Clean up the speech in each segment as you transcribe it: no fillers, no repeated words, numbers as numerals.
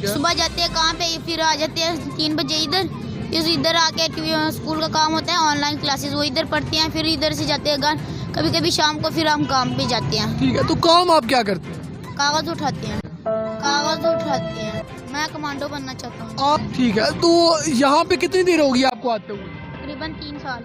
सुबह जाते हैं काम पे, फिर आ जाते हैं 3 बजे इधर, फिर इधर आके स्कूल का काम होता है, ऑनलाइन क्लासेस वो इधर पढ़ते हैं, फिर इधर से जाते हैं घर, कभी कभी शाम को फिर हम काम पे जाते हैं। ठीक है, तो काम आप क्या करते हैं? कागज उठाते हैं, कागज उठाते हैं। मैं कमांडो बनना चाहता हूँ। आप ठीक है, तो यहाँ पे कितनी देर होगी आपको आते हुए? तकरीबन 3 साल।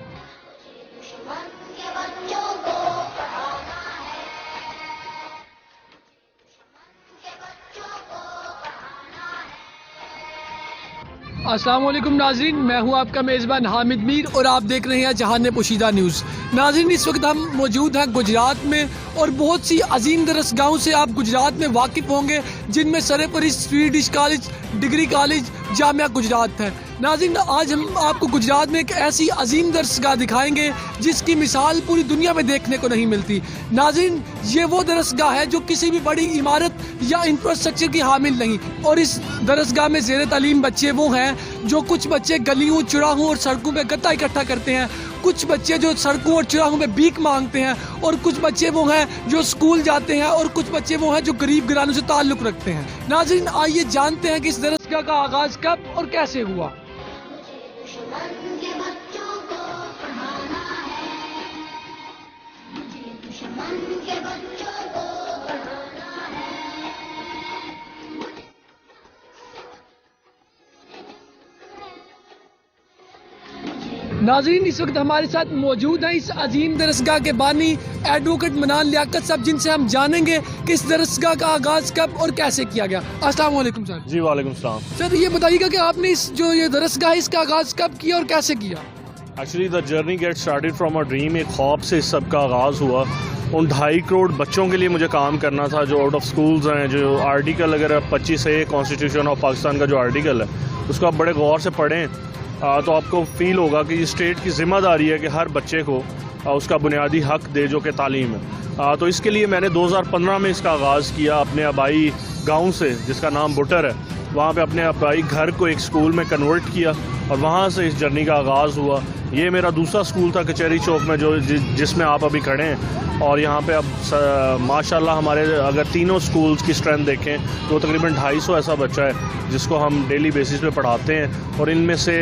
अस्सलाम वालेकुम नाज़रीन, मैं हूं आपका मेज़बान हामिद मीर और आप देख रहे हैं जहान पोशीदा न्यूज़। नाज़रीन, इस वक्त हम मौजूद हैं गुजरात में और बहुत सी अजीम दरसगाहों से आप गुजरात में वाकिफ़ होंगे, जिनमें सरफहरिस्त Swedish college, degree college, Jamia Gujarat है। नाज़रीन, आज हम आपको गुजरात में एक ऐसी अजीम दरसगाह दिखाएंगे जिसकी मिसाल पूरी दुनिया में देखने को नहीं मिलती। नाज़रीन, ये वो दरसगाह है जो किसी भी बड़ी इमारत या इंफ्रास्ट्रक्चर की हामिल नहीं, और इस दरसगाह में ज़ेर तालीम बच्चे वो हैं जो कुछ बच्चे गलियों, चौराहों और सड़कों पे गत्ता इकट्ठा करते हैं, कुछ बच्चे जो सड़कों और चौराहों पे भीख मांगते हैं, और कुछ बच्चे वो हैं जो स्कूल जाते हैं, और कुछ बच्चे वो हैं जो गरीब घरानों से ताल्लुक़ रखते हैं। नाज़रीन, आइए जानते हैं कि इस दरसगाह का आगाज़ कब और कैसे हुआ। नाज़रीन, इस वक्त हमारे साथ मौजूद हैं इस अजीम दरसगाह के बानी एडवोकेट मनान लियाकत साहब, जिनसे हम जानेंगे कि इस दरसगाह का आगाज़ कब और कैसे किया गया। अस्सलाम वालेकुम सर। जी वालेकुम सलाम। सर, ये बताइएगा कि आपने इस जो ये दरसगाह है इसका आगाज़ कब किया और कैसे किया? Actually the journey get started from a dream. एक ख्वाब से इस सब का आगाज़ हुआ। उन 2.5 करोड़ बच्चों के लिए मुझे काम करना था जो आउट ऑफ स्कूल्स हैं, जो आर्टिकल अगर 25A कॉन्स्टिट्यूशन ऑफ पाकिस्तान का जो आर्टिकल है उसको आप बड़े गौर से पढ़ें तो आपको फ़ील होगा कि स्टेट की ज़िम्मेदारी है कि हर बच्चे को उसका बुनियादी हक दे जो कि तालीम है। तो इसके लिए मैंने 2015 में इसका आगाज़ किया अपने आबाई गांव से, जिसका नाम बुटर है। वहाँ पे अपने आबाई घर को एक स्कूल में कन्वर्ट किया और वहाँ से इस जर्नी का आगाज़ हुआ। ये मेरा दूसरा स्कूल था कचहरी चौक में, जो जिसमें आप अभी खड़े हैं। और यहाँ पे अब माशाल्लाह हमारे अगर तीनों स्कूल्स की स्ट्रेंथ देखें तो तकरीबन 250 ऐसा बच्चा है जिसको हम डेली बेसिस पे पढ़ाते हैं, और इनमें से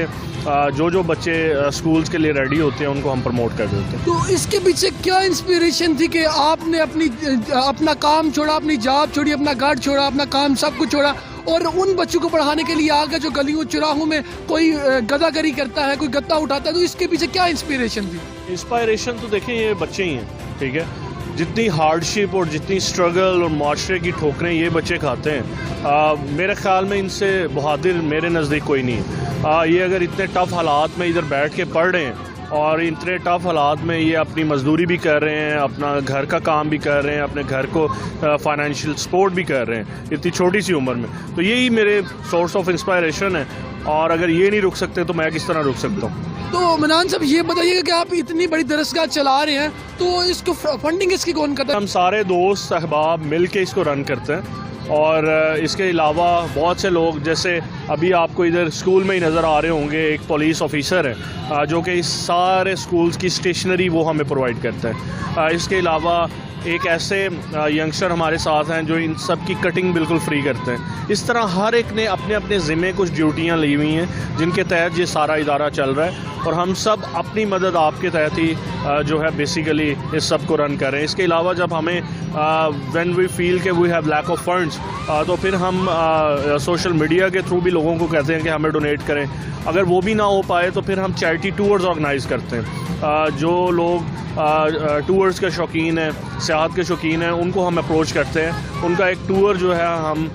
जो बच्चे स्कूल्स के लिए रेडी होते हैं उनको हम प्रमोट कर देते हैं। तो इसके पीछे क्या इंस्पिरेशन थी कि आपने अपना काम छोड़ा, अपनी जॉब छोड़ी, अपना घर छोड़ा, अपना काम सब कुछ छोड़ा और उन बच्चों को पढ़ाने के लिए आगे जो गलियों चौराहों में कोई गदागरी करता है, कोई गत्ता उठाता है, तो इसके पीछे क्या इंस्पिरेशन थी? इंस्पायरेशन तो देखें ये बच्चे ही हैं, ठीक है। जितनी हार्डशिप और जितनी स्ट्रगल और माशरे की ठोकरें ये बच्चे खाते हैं, मेरे ख्याल में इनसे बहादुर मेरे नज़दीक कोई नहीं है। ये अगर इतने टफ़ हालात में इधर बैठ के पढ़ रहे हैं और इतने टफ़ हालात में ये अपनी मजदूरी भी कर रहे हैं, अपना घर का काम भी कर रहे हैं, अपने घर को फाइनेंशियल सपोर्ट भी कर रहे हैं इतनी छोटी सी उम्र में, तो यही मेरे सोर्स ऑफ इंस्पायरेशन है। और अगर ये नहीं रुक सकते तो मैं किस तरह रुक सकता हूँ? तो मनान साहब, ये बताइएगा कि आप इतनी बड़ी दरसगाह चला रहे हैं, तो इसको फंडिंग इसकी कौन करता है? हम सारे दोस्त अहबाब मिल के इसको रन करते हैं, और इसके अलावा बहुत से लोग, जैसे अभी आपको इधर स्कूल में ही नज़र आ रहे होंगे, एक पुलिस ऑफिसर है जो कि इस सारे स्कूल्स की स्टेशनरी वो हमें प्रोवाइड करता है। इसके अलावा एक ऐसे यंगस्टर हमारे साथ हैं जो इन सब की कटिंग बिल्कुल फ्री करते हैं। इस तरह हर एक ने अपने अपने ज़िम्मे कुछ ड्यूटियां ली हुई हैं जिनके तहत ये सारा इदारा चल रहा है, और हम सब अपनी मदद आपके तहत ही जो है बेसिकली इस सब को रन कर रहे हैं। इसके अलावा जब हमें व्हेन वी फील कि we have lack of funds, तो फिर हम सोशल मीडिया के थ्रू भी लोगों को कहते हैं कि हमें डोनेट करें। अगर वो भी ना हो पाए तो फिर हम चैरिटी टूर्स ऑर्गेनाइज़ करते हैं। जो लोग टूर्स के शौकीन हैं, सियाहत के शौकीन हैं, उनको हम अप्रोच करते हैं। उनका एक टूर जो है हम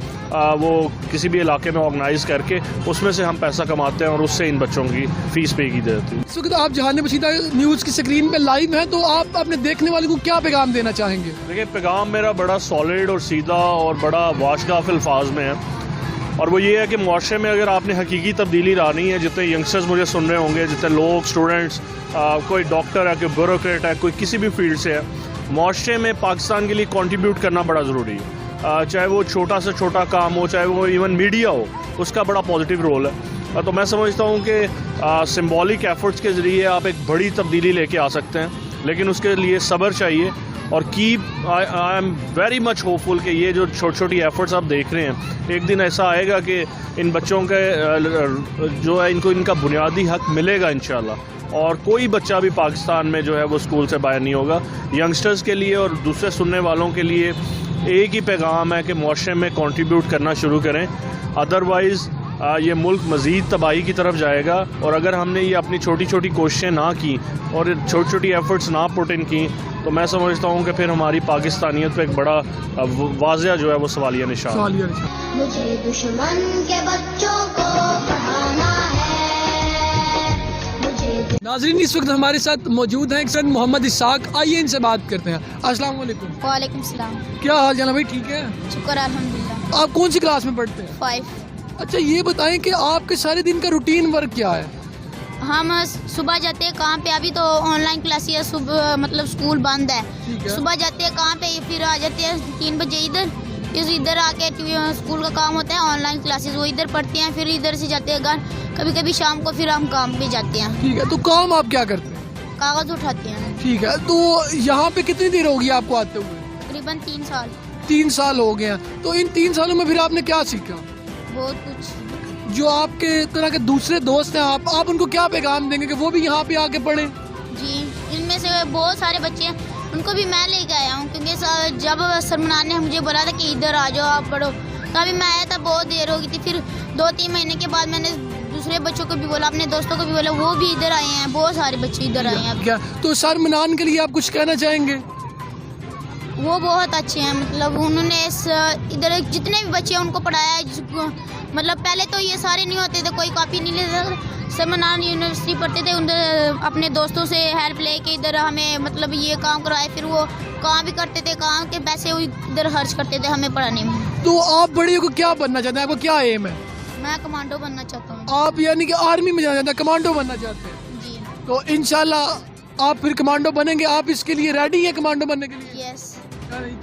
वो किसी भी इलाके में ऑर्गेनाइज़ करके उसमें से हम पैसा कमाते हैं और उससे इन बच्चों की फ़ीस पे की जाती है। इस वक्त आप जहान पोशीदा न्यूज़ की स्क्रीन पे लाइव हैं, तो आप अपने देखने वाले को क्या पैगाम देना चाहेंगे? देखिए, पैगाम मेरा बड़ा सॉलिड और सीधा और बड़ा वाशगाफ अल्फाज में है, और वो ये है कि मुआशरे में अगर आपने हकीकी तब्दीली लानी है, जितने यंगस्टर्स मुझे सुन रहे होंगे, जितने लोग, स्टूडेंट्स, कोई डॉक्टर है, कोई ब्यूरोक्रेट है, कोई किसी भी फील्ड से है, मुआशरे में पाकिस्तान के लिए कंट्रीब्यूट करना बड़ा ज़रूरी है। चाहे वो छोटा से छोटा काम हो, चाहे वो इवन मीडिया हो, उसका बड़ा पॉजिटिव रोल है। तो मैं समझता हूँ कि सिंबॉलिक एफर्ट्स के ज़रिए आप एक बड़ी तब्दीली लेके आ सकते हैं, लेकिन उसके लिए सब्र चाहिए اور keep I am very much hopeful कि ये जो छोटी छोटी एफर्ट्स आप देख रहे हैं एक दिन ऐसा आएगा कि इन बच्चों के जो है इनको इनका बुनियादी हक मिलेगा इंशाल्लाह और कोई बच्चा भी पाकिस्तान में जो है वो स्कूल से बाहर नहीं होगा। यंगस्टर्स के लिए और दूसरे सुनने वालों के लिए एक ही पैगाम है कि मुआशरे में कंट्रीब्यूट करना शुरू करें, अदरवाइज़ ये मुल्क मज़ीद तबाही की तरफ जाएगा। और अगर हमने ये अपनी छोटी छोटी कोशिशें ना की और छोटी छोटी एफर्ट्स ना पुट इन की तो मैं समझता हूँ कि फिर हमारी पाकिस्तानियत पे एक बड़ा वाज़िया जो है वो सवालिया निशान। मुझे दुश्मन के बच्चों को पढ़ाना है, मुझे। नाज़रीन इस वक्त हमारे साथ मौजूद हैं एक सन मोहम्मद इसाक, आइए इनसे बात करते हैं। अस्सलाम वालेकुम। वालेकुम सलाम। क्या हाल जाना भाई, ठीक है? शुक्र अल्हम्दुलिल्लाह। आप कौन सी क्लास में पढ़ते हैं? 5। अच्छा ये बताएं कि आपके सारे दिन का रूटीन वर्क क्या है? हम सुबह जाते हैं काम पे, अभी तो ऑनलाइन क्लासेस सुबह मतलब स्कूल बंद है। ठीक है। सुबह जाते हैं काम पे, फिर आ जाते हैं 3 बजे इधर आके स्कूल का काम होता है ऑनलाइन क्लासेस, वो इधर पढ़ते हैं, फिर इधर से जाते हैं घर, कभी कभी शाम को फिर हम काम पे जाते हैं। ठीक है, तो काम आप क्या करते हैं? कागज उठाते हैं। ठीक है, तो यहाँ पे कितनी देर होगी आपको आते हुए? तकरीबन 3 साल। 3 साल हो गए हैं। तो इन 3 सालों में फिर आपने क्या सीखा? बहुत कुछ। जो आपके तरह के दूसरे दोस्त हैं आप उनको क्या पैगाम देंगे कि वो भी यहाँ पे आके पढ़ें? जी, इनमें से बहुत सारे बच्चे हैं, उनको भी मैं लेके आया हूँ, क्योंकि जब सरमनान ने मुझे बोला था कि इधर आ जाओ आप पढ़ो, तभी मैं आया था, बहुत देर हो गई थी। फिर 2-3 महीने के बाद मैंने दूसरे बच्चों को भी बोला, अपने दोस्तों को भी बोला, वो भी इधर आए हैं, बहुत सारे बच्चे इधर आए हैं। क्या तो सरमनान के लिए आप कुछ कहना चाहेंगे? वो बहुत अच्छे हैं, मतलब उन्होंने इधर जितने भी बच्चे हैं उनको पढ़ाया है। मतलब पहले तो ये सारे नहीं होते थे, कोई कॉपी नहीं लेता था। सरमनान यूनिवर्सिटी पढ़ते थे, उधर अपने दोस्तों से हेल्प लेके इधर हमें मतलब ये काम करवाए, फिर वो काम भी करते थे, काम के पैसे इधर खर्च करते थे हमें पढ़ाने में। तो आप बड़े को क्या बनना चाहते हैं? आपका क्या एम है? मैं कमांडो बनना चाहता हूँ। आप यानी कि आर्मी में जाना चाहते हैं, कमांडो बनना चाहते हैं? जी। तो इंशाल्लाह आप फिर कमांडो बनेंगे, आप इसके लिए रेडी हैं कमांडो बनने के लिए? Yes.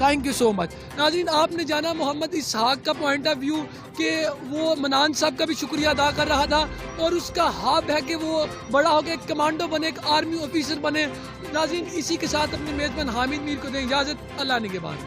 Thank you so much. नाज़रीन आपने जाना मोहम्मद इसहाक का पॉइंट ऑफ व्यू कि वो मनान साहब का भी शुक्रिया अदा कर रहा था और उसका ख्वाब है कि वो बड़ा हो के एक कमांडो बने, एक आर्मी ऑफिसर बने। नाज़रीन इसी के साथ अपने मेज़बान हामिद मीर को दें इजाज़त, अल्लाह ने के बाद।